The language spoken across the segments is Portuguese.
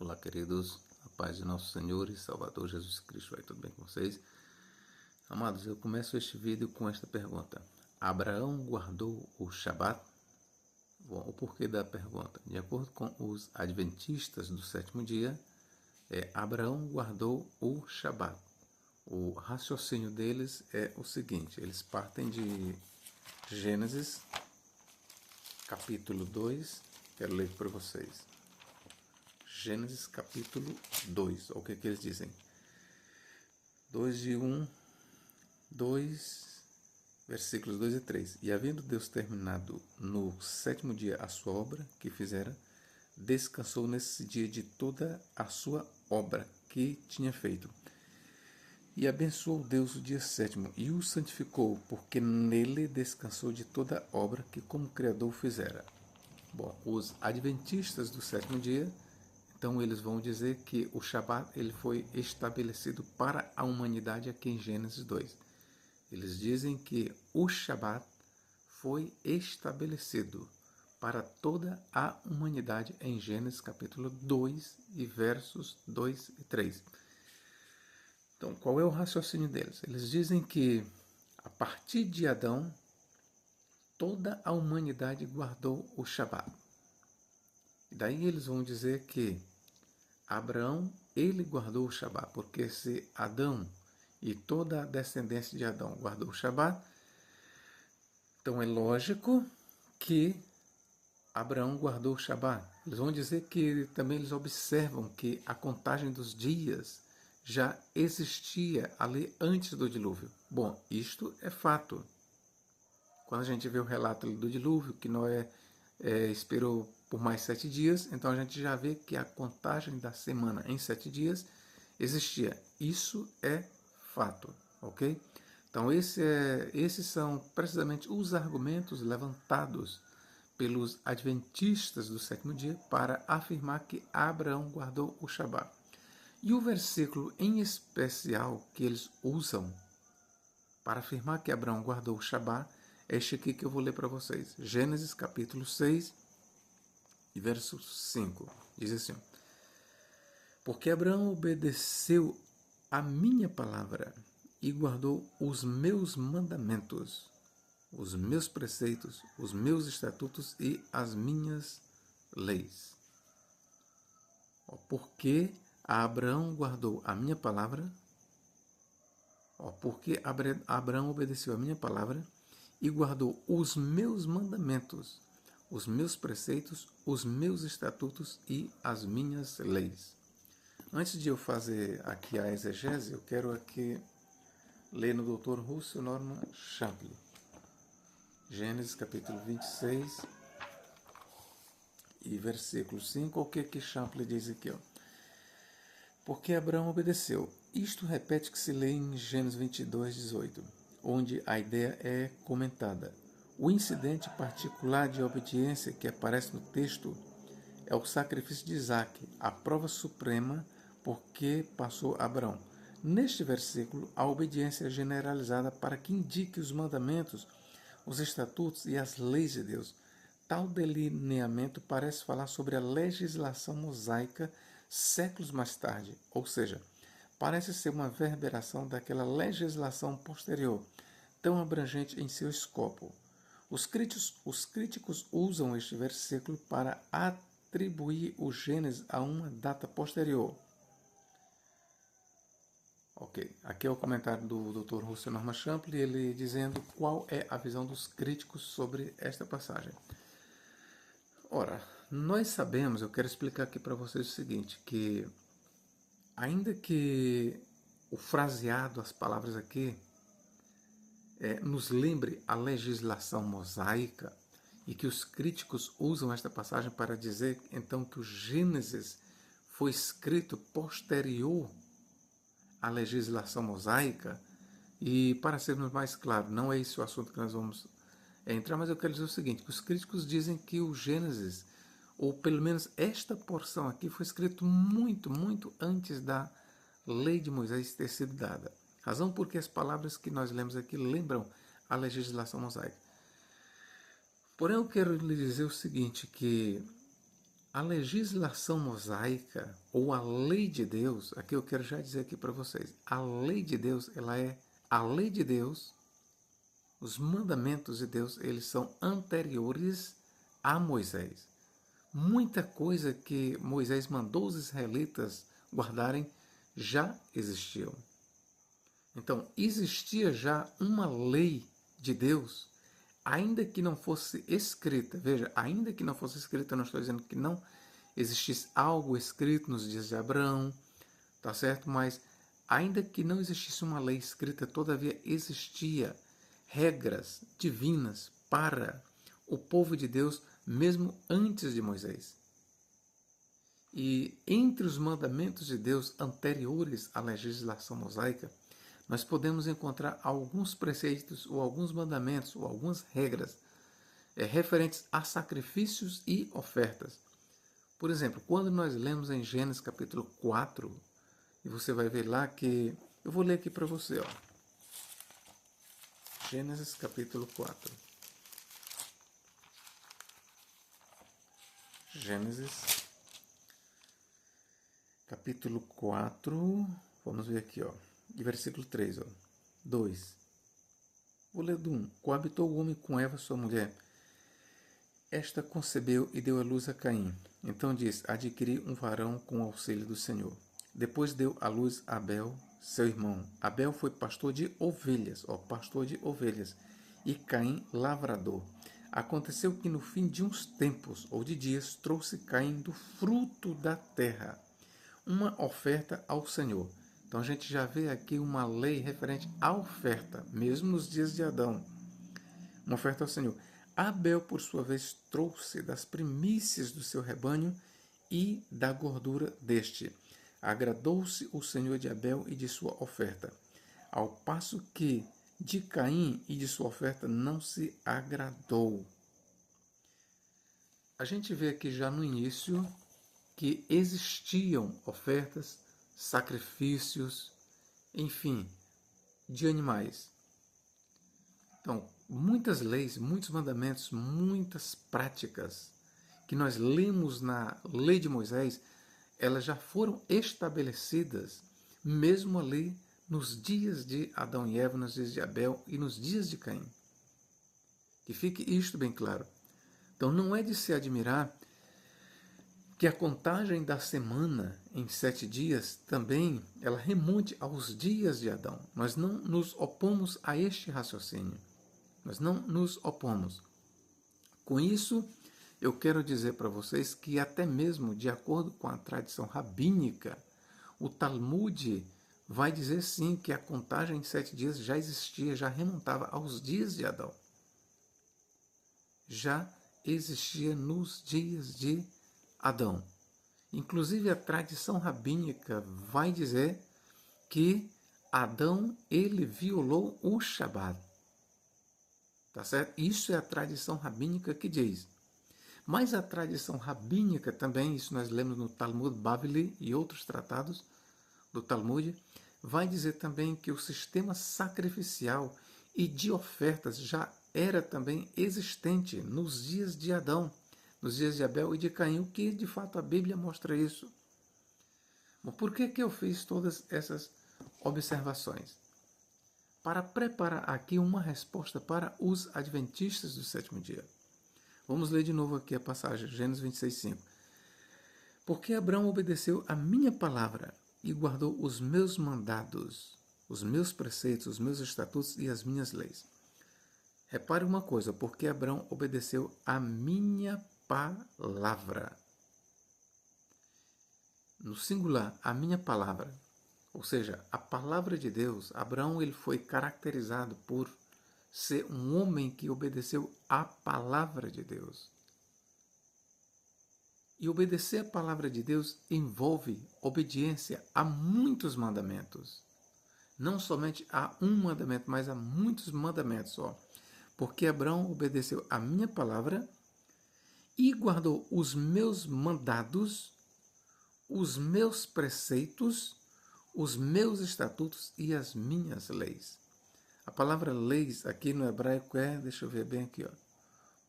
Olá, queridos, a paz de nosso Senhor e Salvador Jesus Cristo. Vai tudo bem com vocês? Amados, eu começo este vídeo com esta pergunta: Abraão guardou o Shabat? Bom, o porquê da pergunta? De acordo com os adventistas do sétimo dia, Abraão guardou o Shabat. O raciocínio deles é o seguinte: eles partem de Gênesis, capítulo 2, quero ler para vocês. Gênesis capítulo 2, o que eles dizem? 2, versículos 2 e 3. E havendo Deus terminado no sétimo dia a sua obra que fizera, descansou nesse dia de toda a sua obra que tinha feito. E abençoou Deus o dia sétimo e o santificou, porque nele descansou de toda a obra que como Criador fizera. Bom, os adventistas do sétimo dia, então eles vão dizer que o Shabat ele foi estabelecido para a humanidade aqui em Gênesis 2. Eles dizem que o Shabat foi estabelecido para toda a humanidade em Gênesis capítulo 2 e versos 2 e 3. Então, qual é o raciocínio deles? Eles dizem que a partir de Adão, toda a humanidade guardou o Shabat. E daí eles vão dizer que Abraão, ele guardou o Shabat, porque se Adão e toda a descendência de Adão guardou o Shabat, então é lógico que Abraão guardou o Shabat. Eles vão dizer que também eles observam que a contagem dos dias já existia ali antes do dilúvio. Bom, isto é fato. Quando a gente vê o relato do dilúvio, que Noé esperou por mais 7 dias, então a gente já vê que a contagem da semana em 7 dias existia. Isso é fato, ok? Então esses são precisamente os argumentos levantados pelos adventistas do sétimo dia para afirmar que Abraão guardou o Shabat. E o versículo em especial que eles usam para afirmar que Abraão guardou o Shabat é este aqui que eu vou ler para vocês. Gênesis capítulo 6 e verso 5. Diz assim: Porque Abraão obedeceu a minha palavra e guardou os meus mandamentos, os meus preceitos, os meus estatutos e as minhas leis. Porque Abraão guardou a minha palavra, porque Abraão obedeceu a minha palavra e guardou os meus mandamentos, os meus preceitos, os meus estatutos e as minhas leis. Antes de eu fazer aqui a exegese, eu quero aqui ler no Dr. Russell Norman Champlin. Gênesis capítulo 26 e versículo 5, o que Champlin diz aqui? Porque Abraão obedeceu. Isto repete que se lê em Gênesis 22, 18, onde a ideia é comentada. O incidente particular de obediência que aparece no texto é o sacrifício de Isaac, a prova suprema por que passou Abraão. Neste versículo, a obediência é generalizada para que indique os mandamentos, os estatutos e as leis de Deus. Tal delineamento parece falar sobre a legislação mosaica séculos mais tarde, ou seja, parece ser uma reverberação daquela legislação posterior, tão abrangente em seu escopo. Os críticos usam este versículo para atribuir o Gênesis a uma data posterior. Ok, aqui é o comentário do Dr. Russell Norman Champlin, ele dizendo qual é a visão dos críticos sobre esta passagem. Ora, nós sabemos, eu quero explicar aqui para vocês o seguinte, que ainda que o fraseado, as palavras aqui, nos lembre a legislação mosaica e que os críticos usam esta passagem para dizer então que o Gênesis foi escrito posterior à legislação mosaica, e para sermos mais claros, não é esse o assunto que nós vamos entrar, mas eu quero dizer o seguinte, que os críticos dizem que o Gênesis, ou pelo menos esta porção aqui, foi escrito muito, muito antes da lei de Moisés ter sido dada. Razão porque as palavras que nós lemos aqui lembram a legislação mosaica. Porém, eu quero lhe dizer o seguinte, que A legislação mosaica, ou a lei de Deus, aqui eu quero já dizer aqui para vocês, a lei de Deus, ela é a lei de Deus, os mandamentos de Deus, eles são anteriores a Moisés. Muita coisa que Moisés mandou os israelitas guardarem já existiam. Então, existia já uma lei de Deus, ainda que não fosse escrita. Veja, ainda que não fosse escrita, eu não estou dizendo que não existisse algo escrito nos dias de Abraão, tá certo? Mas ainda que não existisse uma lei escrita, todavia existia regras divinas para o povo de Deus, mesmo antes de Moisés. E entre os mandamentos de Deus anteriores à legislação mosaica, nós podemos encontrar alguns preceitos ou alguns mandamentos ou algumas regras referentes a sacrifícios e ofertas. Por exemplo, quando nós lemos em Gênesis capítulo 4, e você vai ver lá que... Eu vou ler aqui para você, ó. Gênesis capítulo 4. Gênesis capítulo 4, vamos ver aqui, ó. De versículo 3, ó. 2. Vou ler do 1. Coabitou o homem com Eva, sua mulher. Esta concebeu e deu à luz a Caim. Então diz: adquiri um varão com o auxílio do Senhor. Depois deu à luz a Abel, seu irmão. Abel foi pastor de ovelhas, pastor de ovelhas. E Caim, lavrador. Aconteceu que no fim de uns tempos, ou de dias, trouxe Caim do fruto da terra uma oferta ao Senhor. Então a gente já vê aqui uma lei referente à oferta, mesmo nos dias de Adão. Uma oferta ao Senhor. Abel, por sua vez, trouxe das primícias do seu rebanho e da gordura deste. Agradou-se o Senhor de Abel e de sua oferta, ao passo que de Caim e de sua oferta não se agradou. A gente vê aqui já no início que existiam ofertas, sacrifícios, enfim, de animais. Então, muitas leis, muitos mandamentos, muitas práticas que nós lemos na lei de Moisés, elas já foram estabelecidas mesmo ali nos dias de Adão e Eva, nos dias de Abel e nos dias de Caim. Que fique isto bem claro. Então não é de se admirar que a contagem da semana em 7 dias também ela remonte aos dias de Adão. Nós não nos opomos a este raciocínio. Nós não nos opomos. Com isso, eu quero dizer para vocês que até mesmo de acordo com a tradição rabínica, o Talmud vai dizer sim que a contagem em 7 dias já existia, já remontava aos dias de Adão. Já existia nos dias de Adão. Inclusive a tradição rabínica vai dizer que Adão ele violou o Shabat. Tá certo? Isso é a tradição rabínica que diz. Mas a tradição rabínica também, isso nós lemos no Talmud Bavli e outros tratados do Talmud, vai dizer também que o sistema sacrificial e de ofertas já era também existente nos dias de Adão, nos dias de Abel e de Caim, o que de fato a Bíblia mostra isso. Bom, por que eu fiz todas essas observações? Para preparar aqui uma resposta para os adventistas do sétimo dia. Vamos ler de novo aqui a passagem, Gênesis 26:5. Porque Abraão obedeceu a minha palavra e guardou os meus mandados, os meus preceitos, os meus estatutos e as minhas leis. Repare uma coisa, porque Abraão obedeceu a minha palavra. No singular, a minha palavra. Ou seja, a palavra de Deus. Abraão ele foi caracterizado por ser um homem que obedeceu à palavra de Deus. E obedecer a palavra de Deus envolve obediência a muitos mandamentos. Não somente a um mandamento, mas a muitos mandamentos. Porque Abraão obedeceu a minha palavra e guardou os meus mandados, os meus preceitos, os meus estatutos e as minhas leis. A palavra leis aqui no hebraico é, deixa eu ver bem aqui,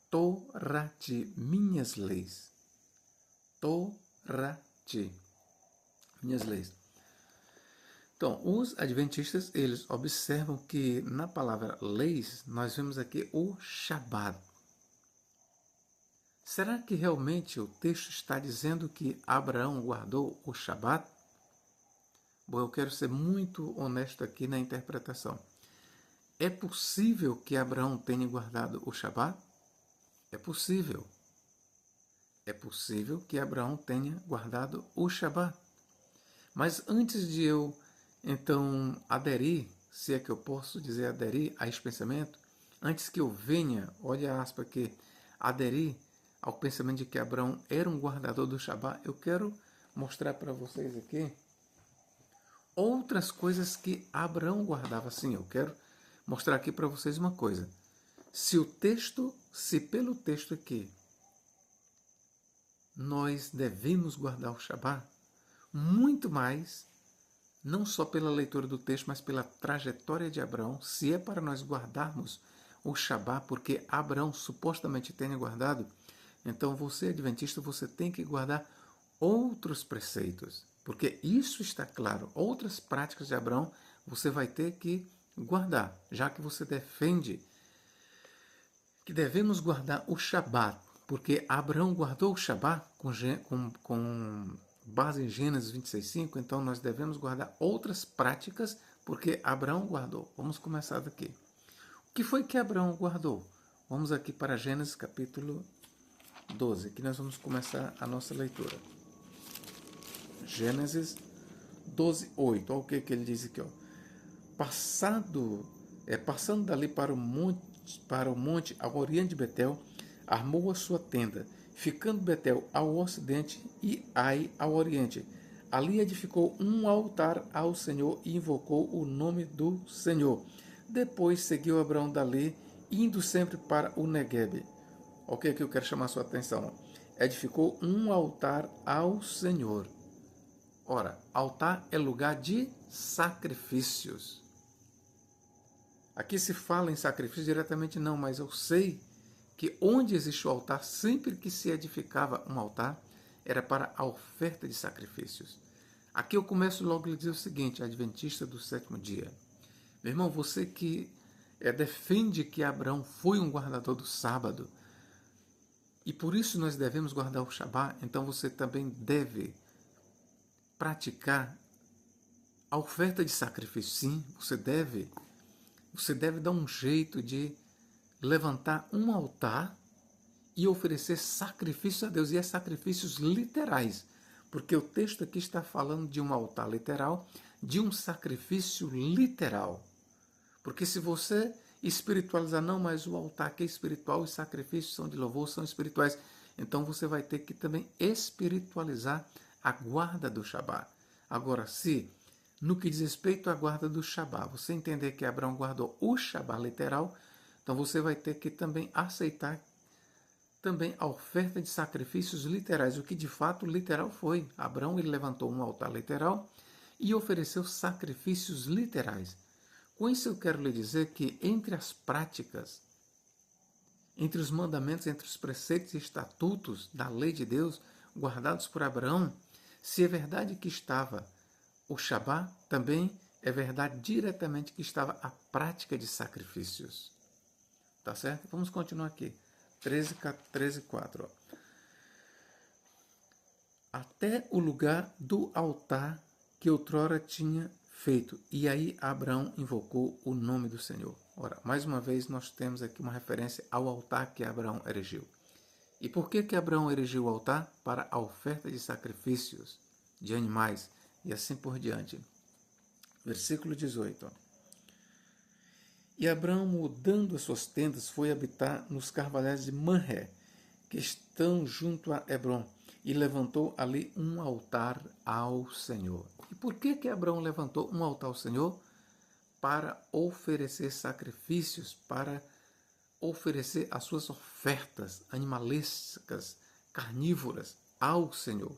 Torati, minhas leis. Torati, minhas leis. Então, os adventistas, eles observam que na palavra leis, nós vemos aqui o Shabat. Será que realmente o texto está dizendo que Abraão guardou o Shabat? Bom, eu quero ser muito honesto aqui na interpretação. É possível que Abraão tenha guardado o Shabat? É possível. É possível que Abraão tenha guardado o Shabat. Mas antes de eu, então, aderir, se é que eu posso dizer aderir a esse pensamento, antes que eu venha, olha a aspa aqui, aderir ao pensamento de que Abraão era um guardador do Shabat, eu quero mostrar para vocês aqui outras coisas que Abraão guardava. Sim, eu quero mostrar aqui para vocês uma coisa. Se pelo texto aqui, nós devemos guardar o Shabat, muito mais, não só pela leitura do texto, mas pela trajetória de Abraão, se é para nós guardarmos o Shabat, porque Abraão supostamente tenha guardado, então você, adventista, você tem que guardar outros preceitos, porque isso está claro. Outras práticas de Abraão você vai ter que guardar, já que você defende que devemos guardar o Shabat, porque Abraão guardou o Shabat com base em Gênesis 26:5, então nós devemos guardar outras práticas, porque Abraão guardou. Vamos começar daqui. O que foi que Abraão guardou? Vamos aqui para Gênesis capítulo 12, que nós vamos começar a nossa leitura. Gênesis 12:8. Olha o que ele diz aqui. Ó. Passando dali para o monte ao oriente de Betel, armou a sua tenda, ficando Betel ao ocidente e Ai ao oriente. Ali edificou um altar ao Senhor e invocou o nome do Senhor. Depois seguiu Abraão dali, indo sempre para o Neguebe. O que eu quero chamar a sua atenção? Edificou um altar ao Senhor. Ora, altar é lugar de sacrifícios. Aqui se fala em sacrifício diretamente não, mas eu sei que onde existe o altar, sempre que se edificava um altar, era para a oferta de sacrifícios. Aqui eu começo logo a lhe dizer o seguinte, adventista do sétimo dia. Meu irmão, você que defende que Abraão foi um guardador do sábado, e por isso nós devemos guardar o Shabat, então você também deve praticar a oferta de sacrifício. Sim, você deve dar um jeito de levantar um altar e oferecer sacrifícios a Deus, e é sacrifícios literais, porque o texto aqui está falando de um altar literal, de um sacrifício literal. Porque se você espiritualizar, não, mas o altar que é espiritual, os sacrifícios são de louvor, são espirituais, então você vai ter que também espiritualizar a guarda do Shabat. Agora, se no que diz respeito à guarda do Shabat, você entender que Abraão guardou o Shabat literal, então você vai ter que também aceitar também a oferta de sacrifícios literais, o que de fato literal foi. Abraão ele levantou um altar literal e ofereceu sacrifícios literais. Com isso eu quero lhe dizer que entre as práticas, entre os mandamentos, entre os preceitos e estatutos da lei de Deus guardados por Abraão, se é verdade que estava o Shabat, também é verdade diretamente que estava a prática de sacrifícios. Tá certo? Vamos continuar aqui. 13:4. Até o lugar do altar que outrora tinha feito. E aí Abraão invocou o nome do Senhor. Ora, mais uma vez nós temos aqui uma referência ao altar que Abraão erigiu. E por que Abraão erigiu o altar? Para a oferta de sacrifícios de animais e assim por diante. Versículo 18. E Abraão, mudando as suas tendas, foi habitar nos carvalhais de Manré, que estão junto a Hebrom, e levantou ali um altar ao Senhor. E por que Abraão levantou um altar ao Senhor? Para oferecer sacrifícios, para oferecer as suas ofertas animalescas, carnívoras ao Senhor.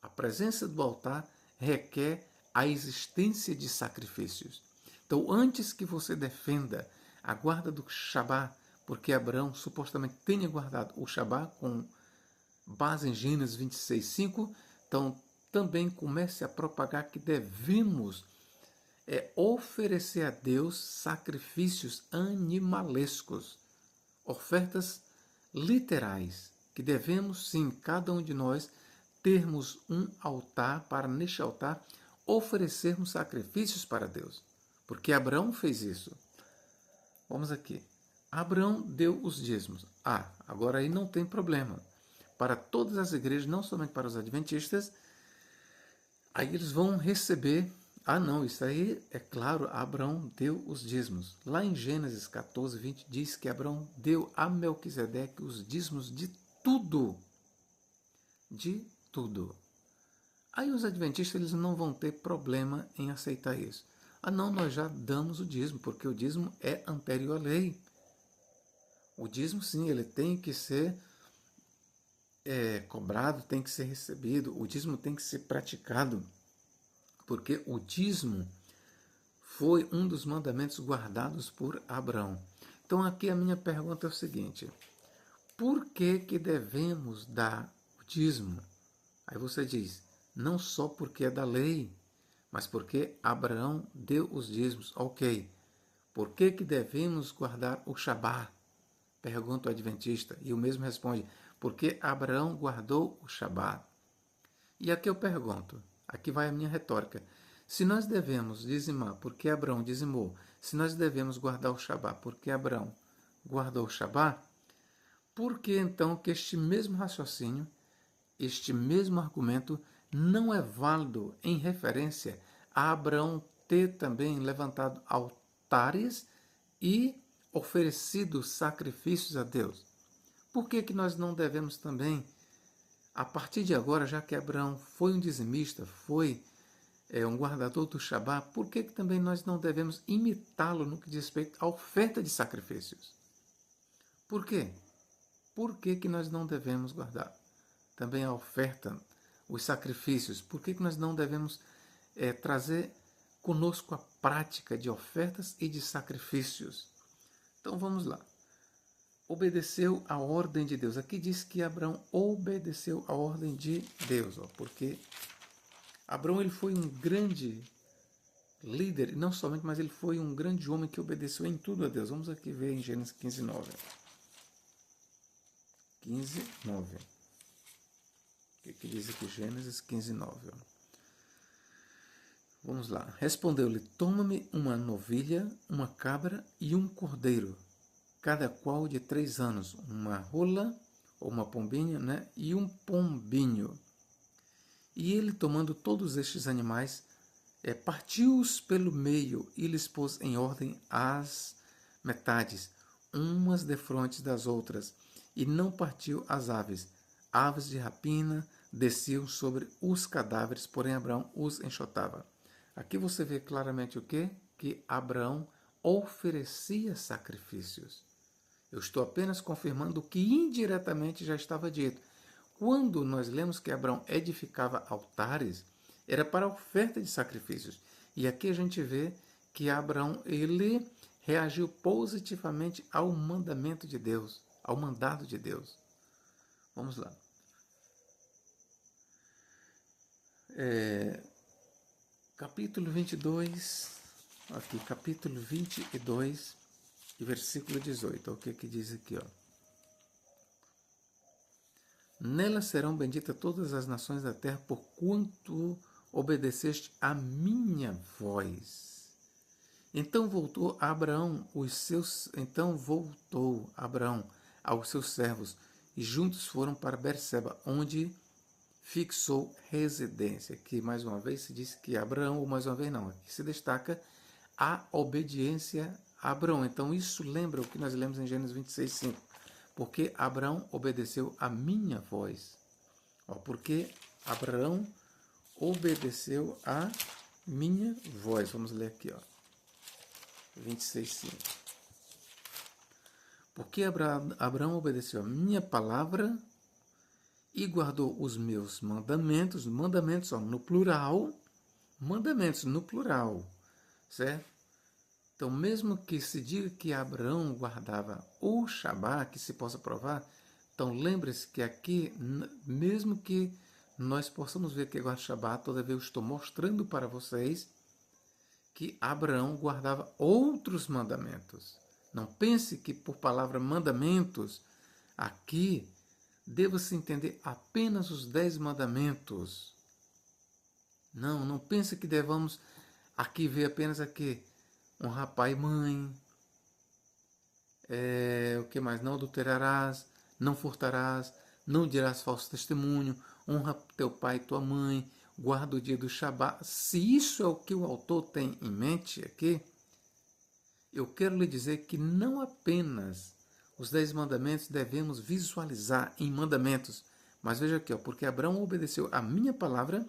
A presença do altar requer a existência de sacrifícios. Então, antes que você defenda a guarda do Shabat, porque Abraão supostamente tenha guardado o Shabat com base em Gênesis 26:5. Então, também comece a propagar que devemos oferecer a Deus sacrifícios animalescos, ofertas literais, que devemos sim, cada um de nós, termos um altar para, neste altar, oferecermos sacrifícios para Deus. Porque Abraão fez isso. Vamos aqui. Abraão deu os dízimos. Agora aí não tem problema. Para todas as igrejas, não somente para os adventistas, aí eles vão receber. Não, isso aí é claro, Abraão deu os dízimos. Lá em Gênesis 14:20 diz que Abraão deu a Melquisedeque os dízimos de tudo. De tudo. Aí os adventistas eles não vão ter problema em aceitar isso. Não, nós já damos o dízimo, porque o dízimo é anterior à lei. O dízimo, sim, ele tem que ser cobrado, tem que ser recebido, o dízimo tem que ser praticado, porque o dízimo foi um dos mandamentos guardados por Abraão. Então aqui a minha pergunta é o seguinte: por que devemos dar o dízimo? Aí você diz, não só porque é da lei, mas porque Abraão deu os dízimos. Ok. Por que devemos guardar o Shabat? Pergunta o adventista. E o mesmo responde, porque Abraão guardou o Shabat. E aqui eu pergunto, aqui vai a minha retórica. Se nós devemos dizimar porque Abraão dizimou, se nós devemos guardar o Shabat porque Abraão guardou o Shabat, por que então que este mesmo raciocínio, este mesmo argumento não é válido em referência a Abraão ter também levantado altares e oferecido sacrifícios a Deus? Por que nós não devemos também, a partir de agora, já que Abraão foi um dizimista, foi um guardador do Shabat, por que também nós não devemos imitá-lo no que diz respeito à oferta de sacrifícios? Por quê? Por que nós não devemos guardar também a oferta, os sacrifícios? Por que nós não devemos trazer conosco a prática de ofertas e de sacrifícios? Então vamos lá. Obedeceu a ordem de Deus. Aqui diz que Abraão obedeceu a ordem de Deus, porque Abraão ele foi um grande líder, e não somente, mas ele foi um grande homem que obedeceu em tudo a Deus. Vamos aqui ver em Gênesis 15:9. 15:9. O que diz aqui Gênesis 15:9? Vamos lá. Respondeu-lhe, toma-me uma novilha, uma cabra e um cordeiro, cada qual de 3 anos, uma rola ou uma pombinha, né? E um pombinho. E ele, tomando todos estes animais, partiu-os pelo meio e lhes pôs em ordem as metades, umas defronte das outras, e não partiu as aves. Aves de rapina desciam sobre os cadáveres, porém Abraão os enxotava. Aqui você vê claramente o quê? Que Abraão oferecia sacrifícios. Eu estou apenas confirmando o que indiretamente já estava dito. Quando nós lemos que Abraão edificava altares, era para oferta de sacrifícios. E aqui a gente vê que Abraão ele reagiu positivamente ao mandamento de Deus, ao mandado de Deus. Vamos lá. Capítulo 22, aqui, capítulo 22 e versículo 18. O que diz aqui, ó? Nela serão benditas todas as nações da terra, porquanto obedeceste a minha voz. Então voltou Abraão aos seus servos, e juntos foram para Berseba, onde fixou residência. Aqui mais uma vez se diz que Abraão, ou mais uma vez não, aqui se destaca a obediência a Abraão. Então isso lembra o que nós lemos em Gênesis 26:5. Porque Abraão obedeceu a minha voz. Porque Abraão obedeceu a minha voz. Vamos ler aqui, 26:5. Porque Abraão obedeceu a minha palavra e guardou os meus mandamentos, no plural, certo? Então, mesmo que se diga que Abraão guardava o Shabat, que se possa provar, Então lembre-se que aqui, mesmo que nós possamos ver que guarda Shabat, todavia eu estou mostrando para vocês que Abraão guardava outros mandamentos. Não pense que por palavra mandamentos, aqui deva-se entender apenas os 10 mandamentos. Não pense que devamos aqui ver apenas aqui honrar pai e mãe, o que mais? Não adulterarás, não furtarás, não dirás falso testemunho, honra teu pai e tua mãe, guarda o dia do Shabat. Se isso é o que o autor tem em mente aqui, eu quero lhe dizer que não apenas os 10 mandamentos devemos visualizar em mandamentos, mas veja aqui, porque Abraão obedeceu a minha palavra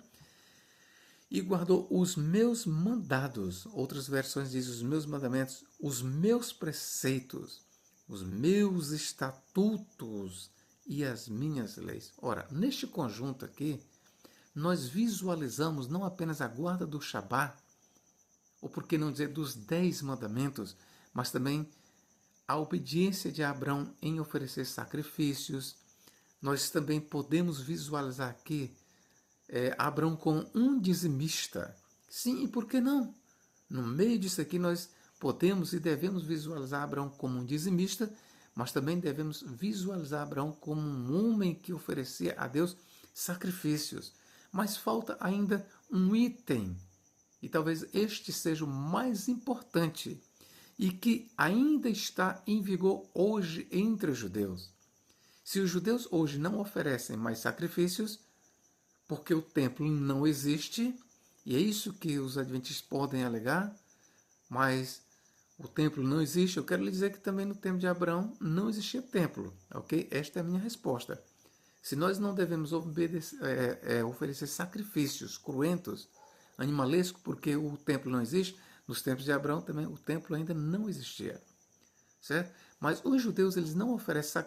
e guardou os meus mandados. Outras versões dizem os meus mandamentos, os meus preceitos, os meus estatutos e as minhas leis. Ora, neste conjunto aqui, nós visualizamos não apenas a guarda do Shabat, ou por que não dizer dos 10 mandamentos, mas também a obediência de Abraão em oferecer sacrifícios. Nós também podemos visualizar aqui Abraão como um dizimista. Sim, e por que não? No meio disso aqui nós podemos e devemos visualizar Abraão como um dizimista, mas também devemos visualizar Abraão como um homem que oferecia a Deus sacrifícios. Mas falta ainda um item, e talvez este seja o mais importante, e que ainda está em vigor hoje entre os judeus. Se os judeus hoje não oferecem mais sacrifícios, porque o templo não existe, e é isso que os adventistas podem alegar, mas o templo não existe, eu quero lhe dizer que também no tempo de Abraão não existia templo, ok? Esta é a minha resposta. Se nós não devemos oferecer sacrifícios cruentos, animalescos, porque o templo não existe, nos tempos de Abraão também o templo ainda não existia, certo? Mas os judeus eles não oferecem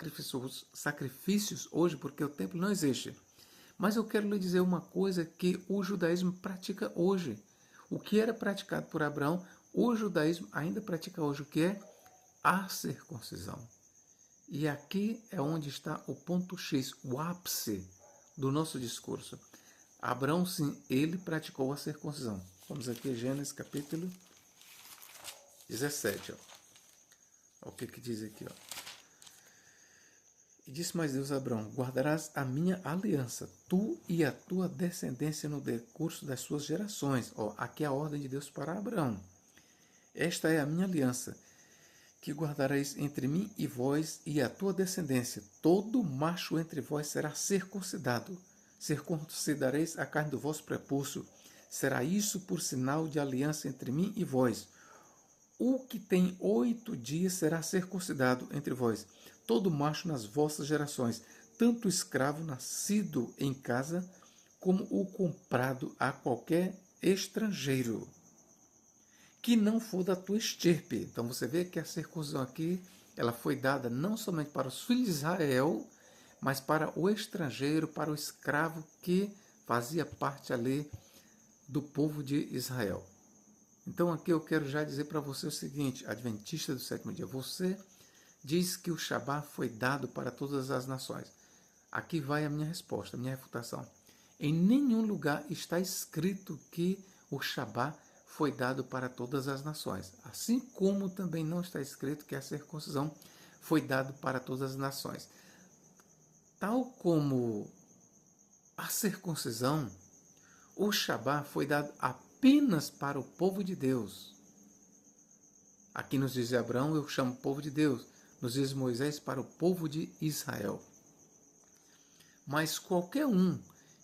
sacrifícios hoje porque o templo não existe. Mas eu quero lhe dizer uma coisa que o judaísmo pratica hoje. O que era praticado por Abraão, o judaísmo ainda pratica hoje, o que é a circuncisão. E aqui é onde está o ponto X, o ápice do nosso discurso. Abraão, sim, ele praticou a circuncisão. Vamos aqui, Gênesis capítulo 17. O que diz aqui? E disse mais Deus a Abraão, guardarás a minha aliança, tu e a tua descendência no decurso das suas gerações. Aqui é a ordem de Deus para Abraão. Esta é a minha aliança, que guardareis entre mim e vós e a tua descendência. Todo macho entre vós será circuncidado. Circuncidareis a carne do vosso prepúcio. Será isso por sinal de aliança entre mim e vós. O que tem 8 dias será circuncidado entre vós. Todo macho nas vossas gerações, tanto o escravo nascido em casa, como o comprado a qualquer estrangeiro, que não for da tua estirpe. Então você vê que a circuncisão aqui, ela foi dada não somente para os filhos de Israel, mas para o estrangeiro, para o escravo que fazia parte ali do povo de Israel. Então aqui eu quero já dizer para você o seguinte, adventista do sétimo dia, você diz que o Shabat foi dado para todas as nações. Aqui vai a minha resposta, a minha refutação. Em nenhum lugar está escrito que o Shabat foi dado para todas as nações. Assim como também não está escrito que a circuncisão foi dado para todas as nações. Tal como a circuncisão, o Shabat foi dado apenas para o povo de Deus. Aqui nos diz Abraão, eu chamo povo de Deus. Nos diz Moisés para o povo de Israel. Mas qualquer um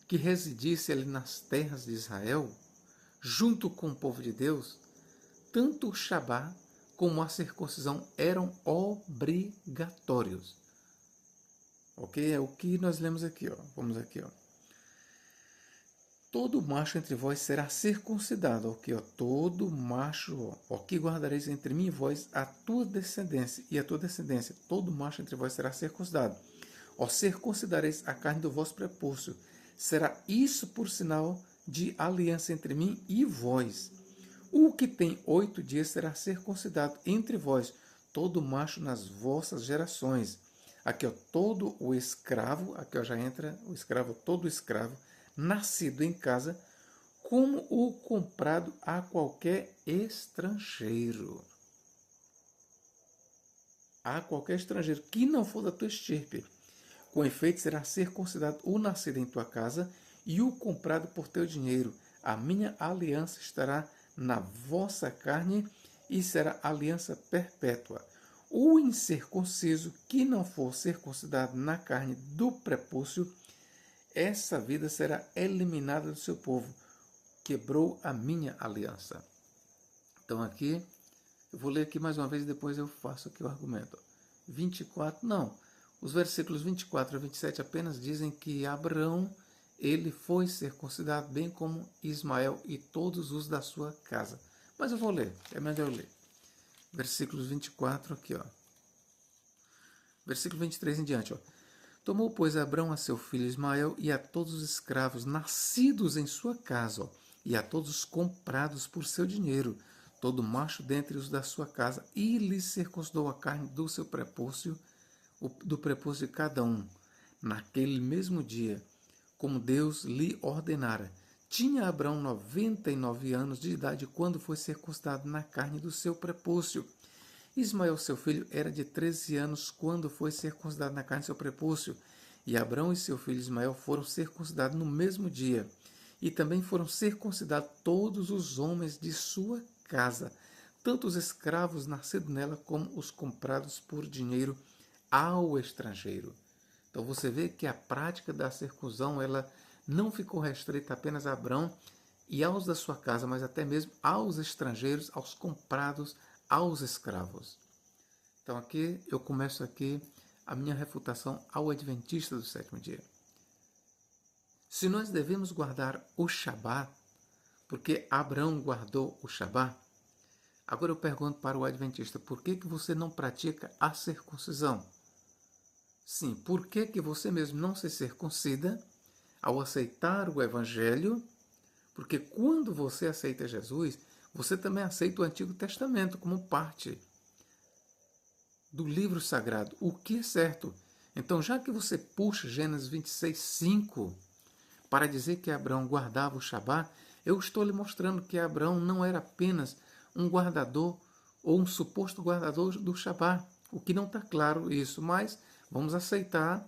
que residisse ali nas terras de Israel, junto com o povo de Deus, tanto o Shabat como a circuncisão eram obrigatórios. Ok? É o que nós lemos aqui. Vamos aqui. Todo macho entre vós será circuncidado. Ok? Todo macho. Que guardareis entre mim e vós a tua descendência. E a tua descendência. Todo macho entre vós será circuncidado. Circuncidareis a carne do vosso prepúcio. Será isso por sinal de aliança entre mim e vós. O que tem 8 dias será circuncidado entre vós, todo macho nas vossas gerações. Aqui, ó, todo o escravo, aqui ó, já entra o escravo, todo escravo, nascido em casa, como o comprado a qualquer estrangeiro. A qualquer estrangeiro que não for da tua estirpe. Com efeito, será circuncidado o nascido em tua casa e o comprado por teu dinheiro. A minha aliança estará na vossa carne e será aliança perpétua. O incircunciso que não for circuncidado na carne do prepúcio, essa vida será eliminada do seu povo. Quebrou a minha aliança. Então aqui, eu vou ler aqui mais uma vez e depois eu faço aqui o argumento. 24, não. Os versículos 24 a 27 apenas dizem que Abraão, ele foi circuncidado, bem como Ismael e todos os da sua casa. Mas eu vou ler, é melhor eu ler. Versículos 24 aqui, ó. Versículo 23 em diante, ó. Tomou, pois, Abrão a seu filho Ismael e a todos os escravos nascidos em sua casa, ó, e a todos os comprados por seu dinheiro, todo macho dentre os da sua casa, e lhe circuncidou a carne do seu prepúcio, do prepúcio de cada um, naquele mesmo dia, como Deus lhe ordenara. Tinha Abrão 99 anos de idade quando foi circuncidado na carne do seu prepúcio. Ismael, seu filho, era de 13 anos quando foi circuncidado na carne do seu prepúcio. E Abrão e seu filho Ismael foram circuncidados no mesmo dia. E também foram circuncidados todos os homens de sua casa, tanto os escravos nascidos nela como os comprados por dinheiro ao estrangeiro. Então você vê que a prática da circuncisão ela não ficou restrita apenas a Abrão e aos da sua casa, mas até mesmo aos estrangeiros, aos comprados, aos escravos. Então aqui eu começo aqui a minha refutação ao adventista do sétimo dia. Se nós devemos guardar o Shabat, porque Abrão guardou o Shabat, agora eu pergunto para o adventista, por que você não pratica a circuncisão? Sim, por que você mesmo não se circuncida ao aceitar o Evangelho? Porque quando você aceita Jesus, você também aceita o Antigo Testamento como parte do livro sagrado, o que é certo. Então, já que você puxa Gênesis 26, 5, para dizer que Abraão guardava o Shabat, eu estou lhe mostrando que Abraão não era apenas um guardador ou um suposto guardador do Shabat, o que não está claro isso, mas vamos aceitar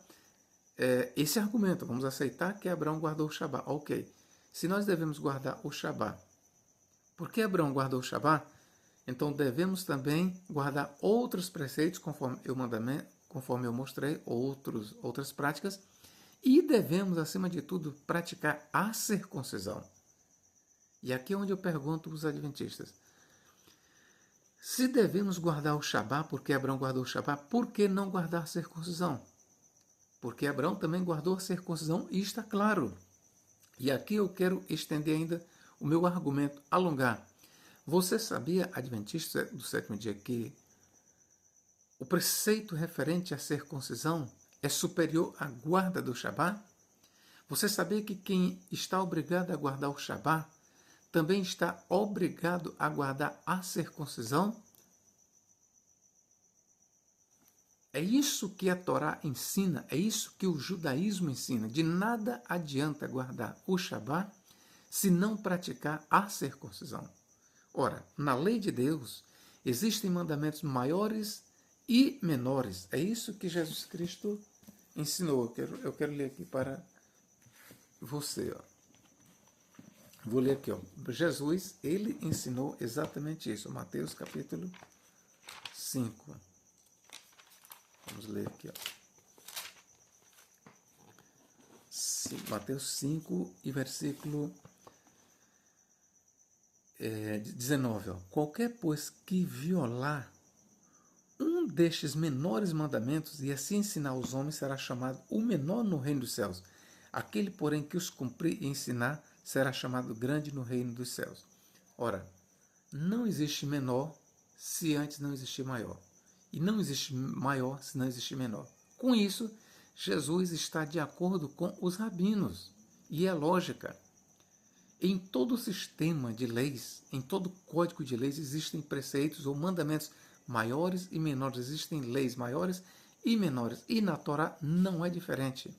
esse argumento, vamos aceitar que Abraão guardou o Shabat. Ok, se nós devemos guardar o Shabat, por que Abraão guardou o Shabat? Então devemos também guardar outros preceitos, conforme eu mostrei, outras práticas, e devemos, acima de tudo, praticar a circuncisão. E aqui é onde eu pergunto aos adventistas. Se devemos guardar o Shabat, porque Abraão guardou o Shabat, por que não guardar a circuncisão? Porque Abraão também guardou a circuncisão e está claro. E aqui eu quero estender ainda o meu argumento, alongar. Você sabia, adventista do sétimo dia, que o preceito referente à circuncisão é superior à guarda do Shabat? Você sabia que quem está obrigado a guardar o Shabat também está obrigado a guardar a circuncisão? É isso que a Torá ensina, é isso que o judaísmo ensina. De nada adianta guardar o Shabat se não praticar a circuncisão. Ora, na lei de Deus existem mandamentos maiores e menores. É isso que Jesus Cristo ensinou. Eu quero ler aqui para você. Ó. Vou ler aqui. Ó. Jesus, ele ensinou exatamente isso. Mateus capítulo 5. Vamos ler aqui. Ó. Mateus 5 e versículo 19. Ó. Qualquer, pois, que violar um destes menores mandamentos e assim ensinar os homens será chamado o menor no reino dos céus. Aquele, porém, que os cumprir e ensinar será chamado grande no reino dos céus. Ora, não existe menor se antes não existir maior. E não existe maior se não existir menor. Com isso, Jesus está de acordo com os rabinos. E é lógica. Em todo sistema de leis, em todo código de leis, existem preceitos ou mandamentos maiores e menores. Existem leis maiores e menores. E na Torá não é diferente.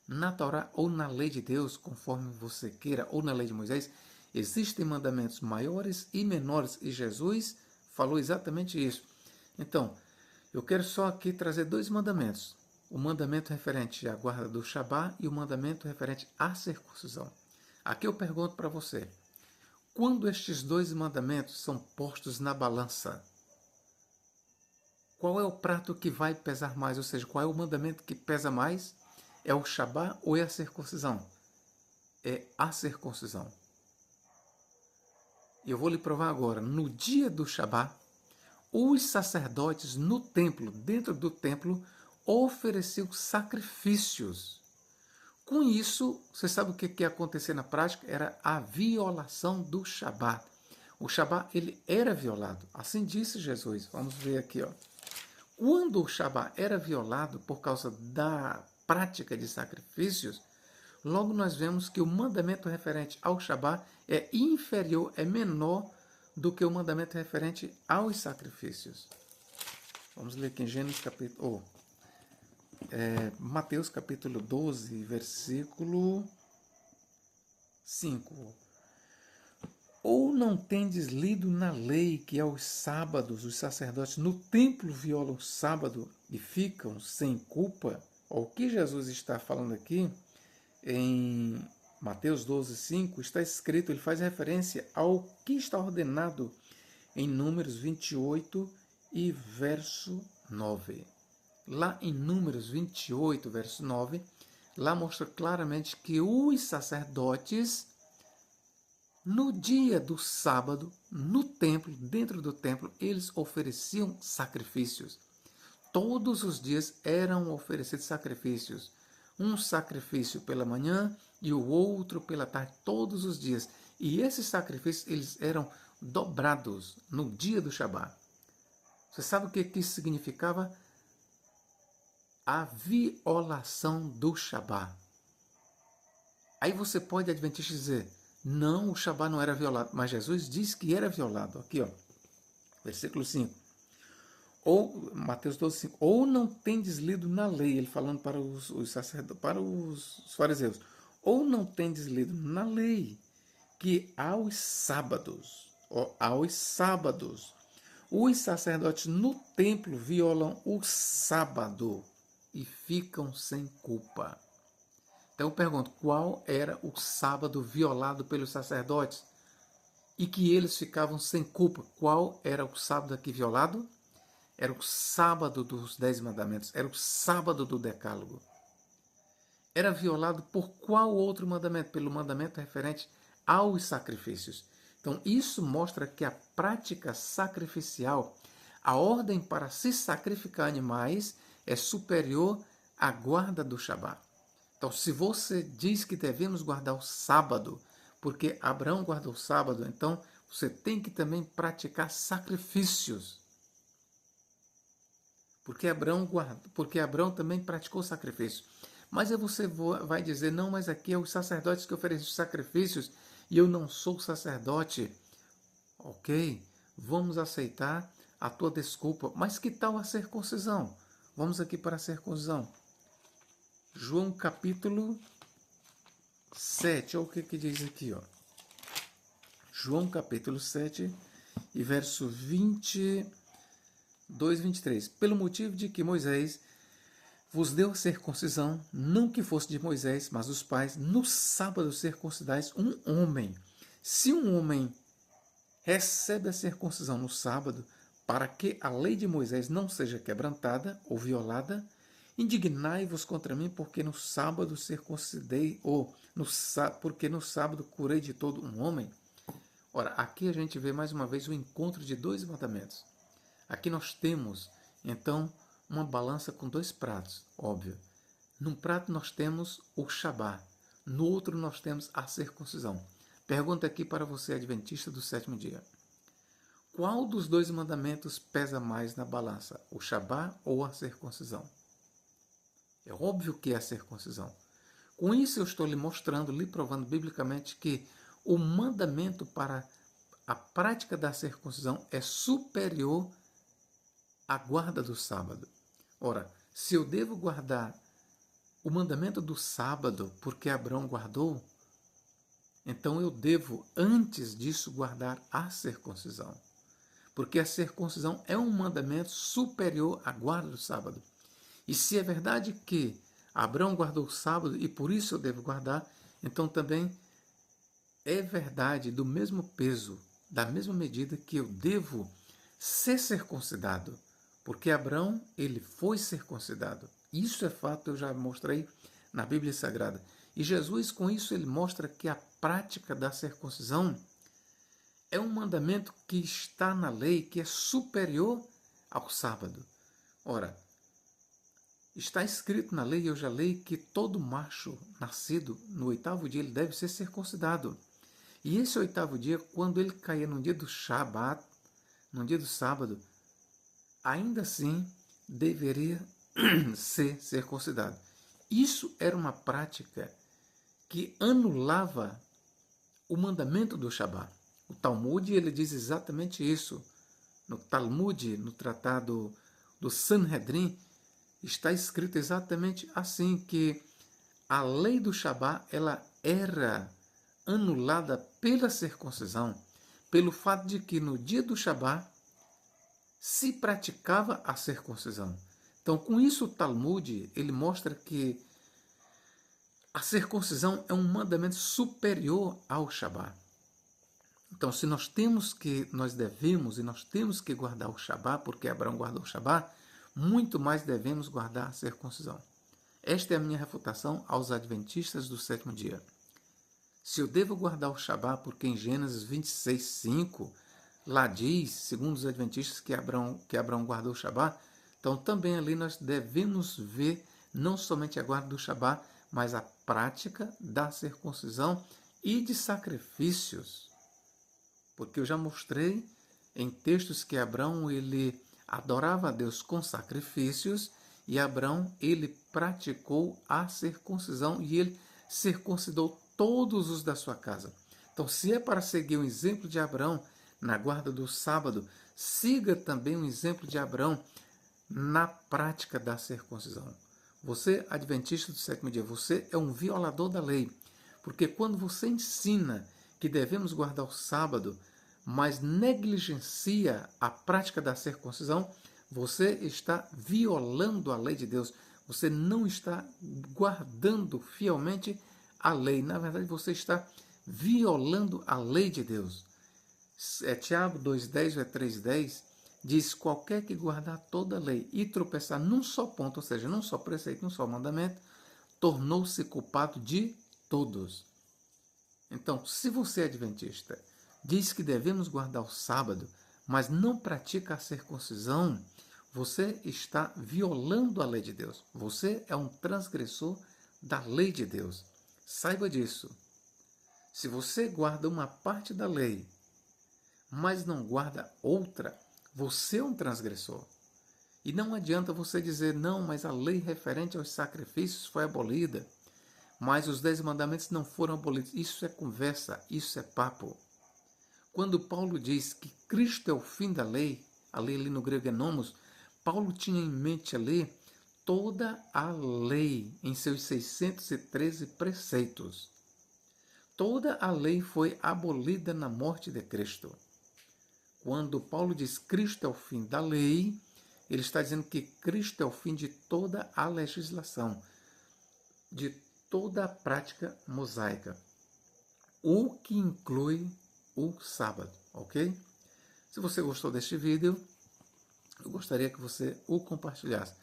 Na Torá ou na lei de Deus, conforme você queira, ou na lei de Moisés, existem mandamentos maiores e menores. E Jesus falou exatamente isso. Então, eu quero só aqui trazer dois mandamentos. O mandamento referente à guarda do Shabá e o mandamento referente à circuncisão. Aqui eu pergunto para você, quando estes dois mandamentos são postos na balança, qual é o prato que vai pesar mais? Ou seja, qual é o mandamento que pesa mais? É o Shabá ou é a circuncisão? É a circuncisão. E eu vou lhe provar agora. No dia do Shabá, os sacerdotes no templo, dentro do templo, ofereciam sacrifícios. Com isso, você sabe o que ia acontecer na prática? Era a violação do Shabá. O Shabá, ele era violado. Assim disse Jesus. Vamos ver aqui, ó. Quando o Shabá era violado por causa da prática de sacrifícios, logo nós vemos que o mandamento referente ao Shabá é inferior, é menor do que o mandamento referente aos sacrifícios. Vamos ler aqui em Gênesis capítulo... Mateus capítulo 12, versículo 5. Ou não tendes lido na lei que aos sábados os sacerdotes no templo violam o sábado e ficam sem culpa? O que Jesus está falando aqui em Mateus 12, 5 está escrito, ele faz referência ao que está ordenado em Números 28 e verso 9. Lá em Números 28, verso 9, lá mostra claramente que os sacerdotes, no dia do sábado, no templo, dentro do templo, eles ofereciam sacrifícios. Todos os dias eram oferecidos sacrifícios. Um sacrifício pela manhã e o outro pela tarde, todos os dias. E esses sacrifícios eles eram dobrados no dia do Shabá. Você sabe o que isso significava? A violação do Shabá. Aí você pode, adventista, dizer, não, o Shabá não era violado, mas Jesus disse que era violado. Aqui, ó, versículo 5. Ou, Mateus 12, 5. Ou não tendes lido na lei, ele falando para os sacerdotes, para os fariseus. Ou não tendes lido na lei que aos sábados, os sacerdotes no templo violam o sábado e ficam sem culpa. Então eu pergunto, qual era o sábado violado pelos sacerdotes e que eles ficavam sem culpa? Qual era o sábado aqui violado? Era o sábado dos 10 mandamentos, era o sábado do decálogo. Era violado por qual outro mandamento? Pelo mandamento referente aos sacrifícios. Então isso mostra que a prática sacrificial, a ordem para se sacrificar animais, é superior à guarda do Shabá. Então, se você diz que devemos guardar o sábado, porque Abraão guardou o sábado, então você tem que também praticar sacrifícios. Porque Abraão também praticou sacrifício. Mas aí você vai dizer, não, mas aqui é os sacerdotes que oferecem sacrifícios e eu não sou sacerdote. Ok, vamos aceitar a tua desculpa. Mas que tal a circuncisão? Vamos aqui para a circuncisão. João capítulo 7, olha o que diz aqui, ó. João capítulo 7 e verso 22, 23. Pelo motivo de que Moisés vos deu a circuncisão, não que fosse de Moisés, mas dos pais, no sábado circuncidais um homem. Se um homem recebe a circuncisão no sábado, para que a lei de Moisés não seja quebrantada ou violada, indignai-vos contra mim, porque no sábado circuncidei, porque no sábado curei de todo um homem. Ora, aqui a gente vê mais uma vez o encontro de dois mandamentos. Aqui nós temos, então, uma balança com dois pratos, óbvio. Num prato nós temos o Shabá, no outro nós temos a circuncisão. Pergunta aqui para você, adventista do sétimo dia. Qual dos dois mandamentos pesa mais na balança, o Shabá ou a circuncisão? É óbvio que é a circuncisão. Com isso eu estou lhe mostrando, lhe provando biblicamente que o mandamento para a prática da circuncisão é superior à guarda do sábado. Ora, Se eu devo guardar o mandamento do sábado porque Abraão guardou, então eu devo, antes disso, guardar a circuncisão. Porque a circuncisão é um mandamento superior à guarda do sábado. E se é verdade que Abraão guardou o sábado e por isso eu devo guardar, então também é verdade do mesmo peso, da mesma medida que eu devo ser circuncidado. Porque Abraão, ele foi circuncidado. Isso é fato, eu já mostrei na Bíblia Sagrada. E Jesus, com isso, ele mostra que a prática da circuncisão é um mandamento que está na lei, que é superior ao sábado. Ora, está escrito na lei, eu já leio, que todo macho nascido no 8º dia ele deve ser circuncidado. E esse 8º dia, quando ele caía no dia do Shabat, no dia do sábado, ainda assim deveria ser circuncidado. Isso era uma prática que anulava o mandamento do Shabat. O Talmud, ele diz exatamente isso. No Talmud, no tratado do Sanhedrin, está escrito exatamente assim, que a lei do Shabat, ela era anulada pela circuncisão, pelo fato de que no dia do Shabat se praticava a circuncisão. Então, com isso, o Talmud, ele mostra que a circuncisão é um mandamento superior ao Shabat. Então, se nós devemos e nós temos que guardar o Shabat, porque Abraão guardou o Shabat, muito mais devemos guardar a circuncisão. Esta é a minha refutação aos adventistas do 7º dia. Se eu devo guardar o Shabat, porque em Gênesis 26:5, lá diz, segundo os adventistas, que Abraão guardou o Shabat, então também ali nós devemos ver não somente a guarda do Shabat, mas a prática da circuncisão e de sacrifícios. Porque eu já mostrei em textos que Abraão ele adorava a Deus com sacrifícios e Abraão ele praticou a circuncisão e ele circuncidou todos os da sua casa. Então, se é para seguir o exemplo de Abraão na guarda do sábado, siga também o exemplo de Abraão na prática da circuncisão. Você, adventista do 7º dia, você é um violador da lei, porque quando você ensina que devemos guardar o sábado, mas negligencia a prática da circuncisão, você está violando a lei de Deus. Você não está guardando fielmente a lei. Na verdade, você está violando a lei de Deus. Tiago 2:10 ou 3:10 diz: qualquer que guardar toda a lei e tropeçar num só ponto, ou seja, num só preceito, num só mandamento, tornou-se culpado de todos. Então, se você é adventista, diz que devemos guardar o sábado, mas não pratica a circuncisão, você está violando a lei de Deus. Você é um transgressor da lei de Deus. Saiba disso. Se você guarda uma parte da lei, mas não guarda outra, você é um transgressor. E não adianta você dizer, não, mas a lei referente aos sacrifícios foi abolida, mas os 10 mandamentos não foram abolidos. Isso é conversa, isso é papo. Quando Paulo diz que Cristo é o fim da lei, a lei ali no grego é nomos, Paulo tinha em mente ali toda a lei em seus 613 preceitos. Toda a lei foi abolida na morte de Cristo. Quando Paulo diz Cristo é o fim da lei, ele está dizendo que Cristo é o fim de toda a legislação, de toda a prática mosaica, o que inclui o sábado, ok? Se você gostou deste vídeo, eu gostaria que você o compartilhasse.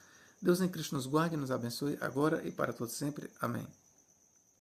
Deus em Cristo nos guarde e nos abençoe agora e para todo sempre. Amém.